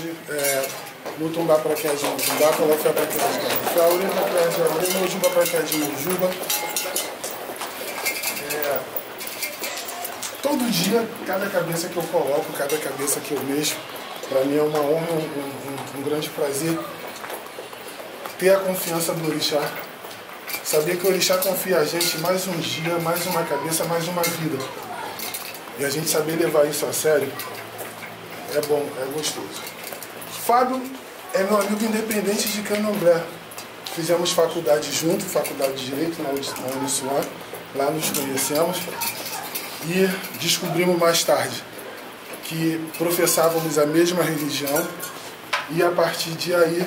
Pode Mutumbá para quem é de Mutumbá, Calafé para quem é de Calafé, Aurém para quem é de Aurém, Mojuba para quem é de Mojuba. Todo dia, cada cabeça que eu coloco, cada cabeça que eu mexo, para mim é uma honra, um grande prazer ter a confiança do Orixá. Saber que o Orixá confia a gente mais um dia, mais uma cabeça, mais uma vida. E a gente saber levar isso a sério é bom, é gostoso. Fábio é meu amigo independente de Candomblé. Fizemos faculdade junto, faculdade de Direito na Uniswan. Lá nos conhecemos e descobrimos mais tarde que professávamos a mesma religião e a partir de aí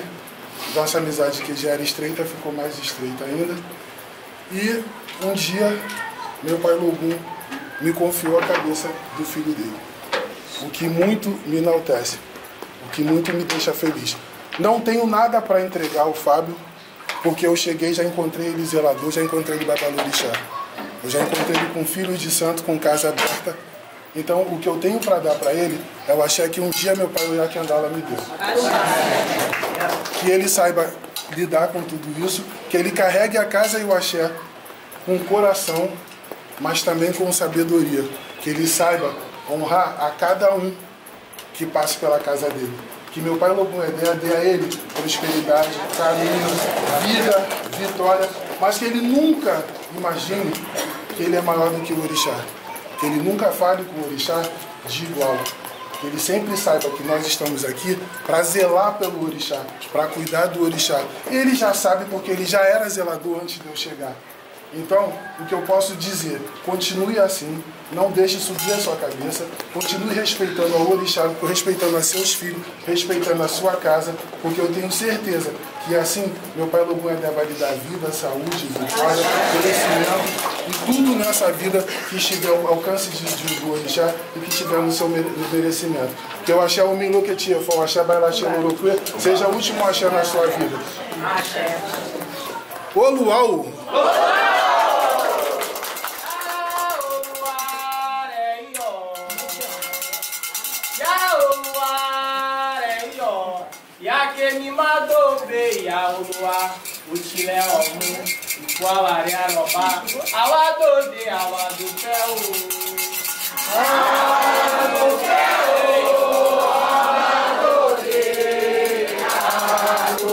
nossa amizade, que já era estreita, ficou mais estreita ainda. E um dia meu pai Logum me confiou a cabeça do filho dele, o que muito me enaltece, o que muito me deixa feliz. Não tenho nada para entregar ao Fábio, porque eu cheguei, já encontrei ele zelador, já encontrei ele babalorixá. Eu já encontrei ele com filho de santo, com casa aberta. Então, o que eu tenho para dar para ele é o axé que um dia meu pai Oiaquendala me deu. Que ele saiba lidar com tudo isso, que ele carregue a casa e o axé com coração, mas também com sabedoria. Que ele saiba honrar a cada um que passe pela casa dele. Que meu pai Logum dê a ele prosperidade, carinho, vida, vitória, mas que ele nunca imagine que ele é maior do que o Orixá. Que ele nunca fale com o Orixá de igual. Que ele sempre saiba que nós estamos aqui para zelar pelo Orixá, para cuidar do Orixá. Ele já sabe porque ele já era zelador antes de eu chegar. Então, o que eu posso dizer, continue assim, não deixe subir a sua cabeça, continue respeitando ao Orixá, respeitando a seus filhos, respeitando a sua casa, porque eu tenho certeza que assim meu pai Logum vai lhe dar vida, saúde, vitória, conhecimento e tudo nessa vida que estiver ao alcance do Orixá e que estiver no seu merecimento. Que eu achei o Milu que tinha, foi o axé Bailaxê Lorocuê, seja o último axé na sua vida. Ô Luau! Me mandou ver a Olua, o Chile Omu, o Kualari Aroba, Awado de Awado Peu. Awado Peu, Awado de Awado Peu.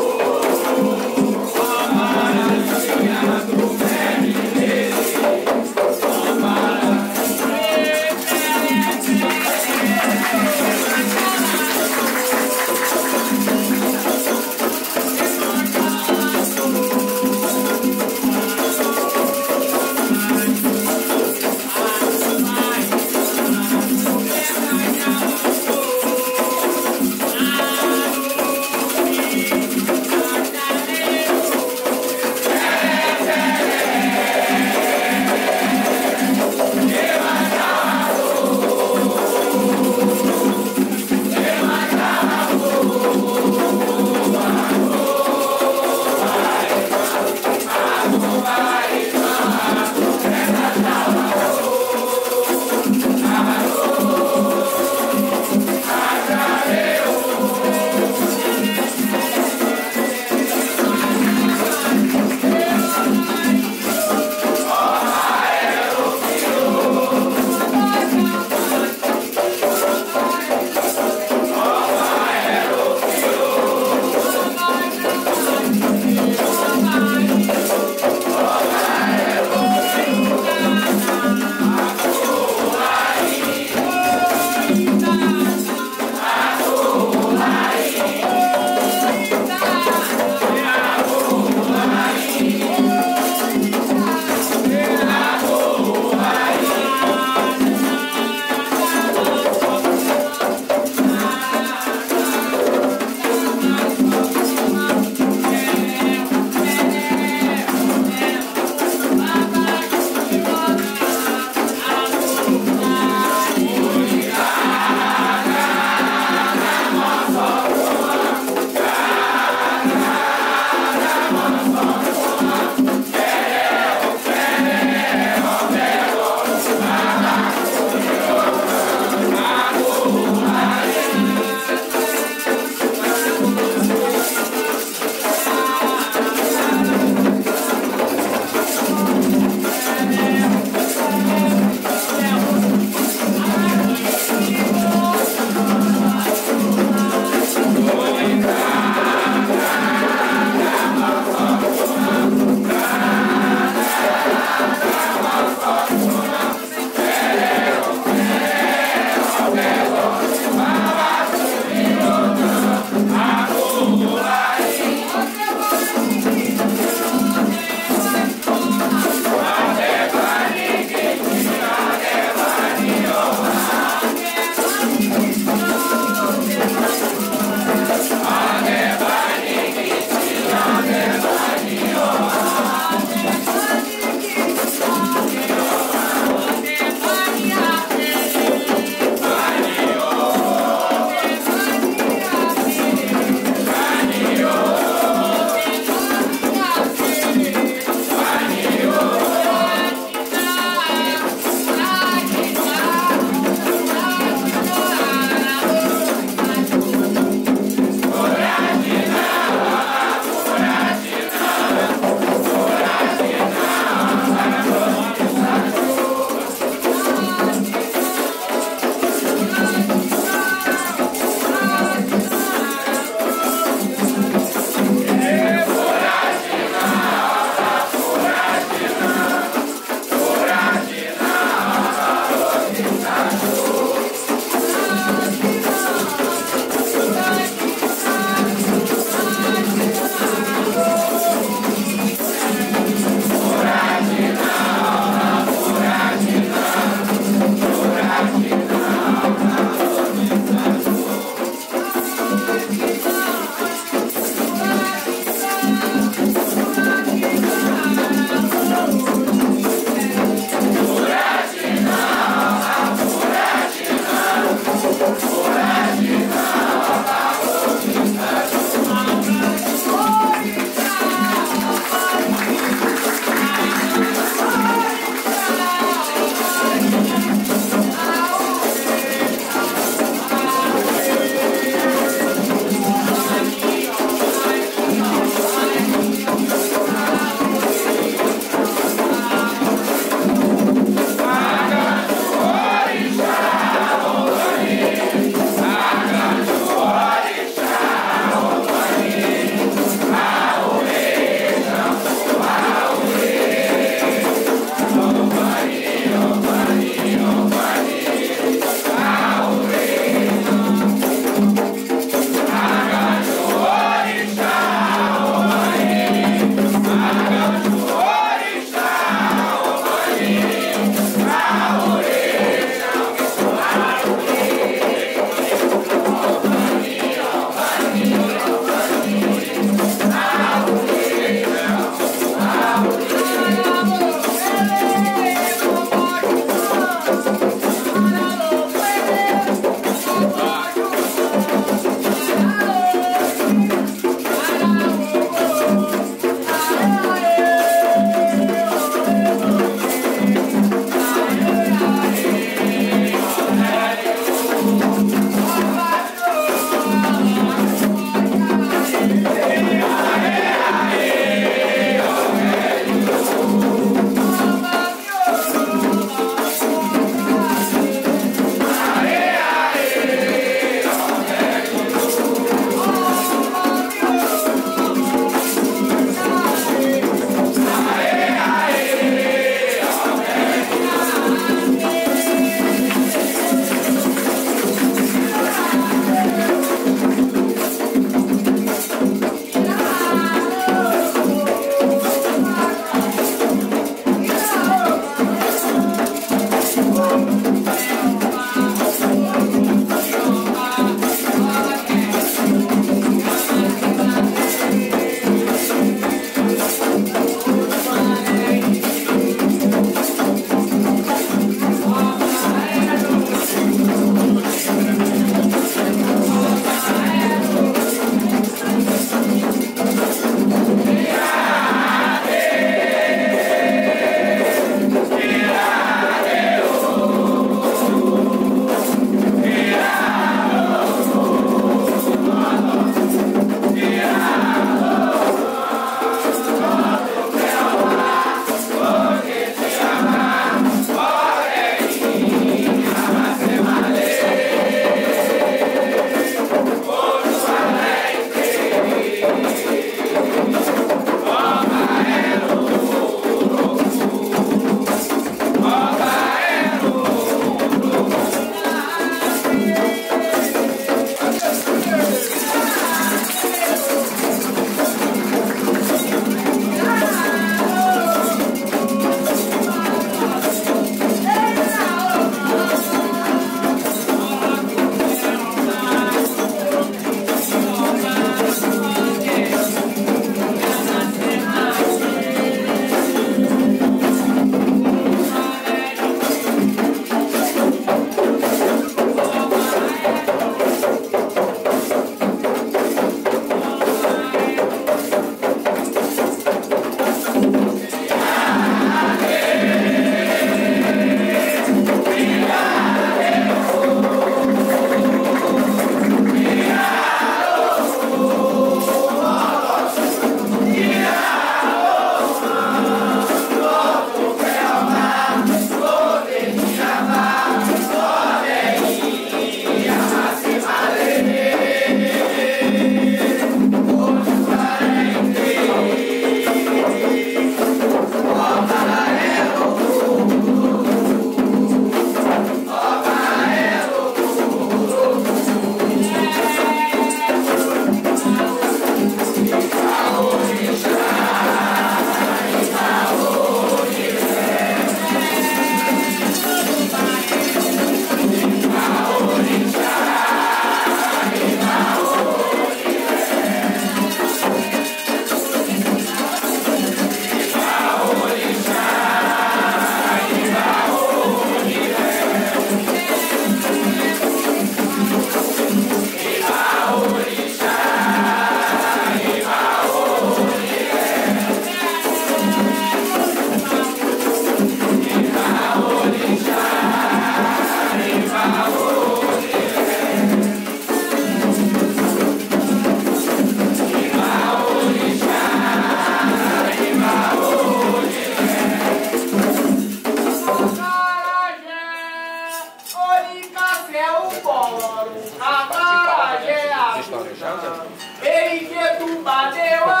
Erique tu badewa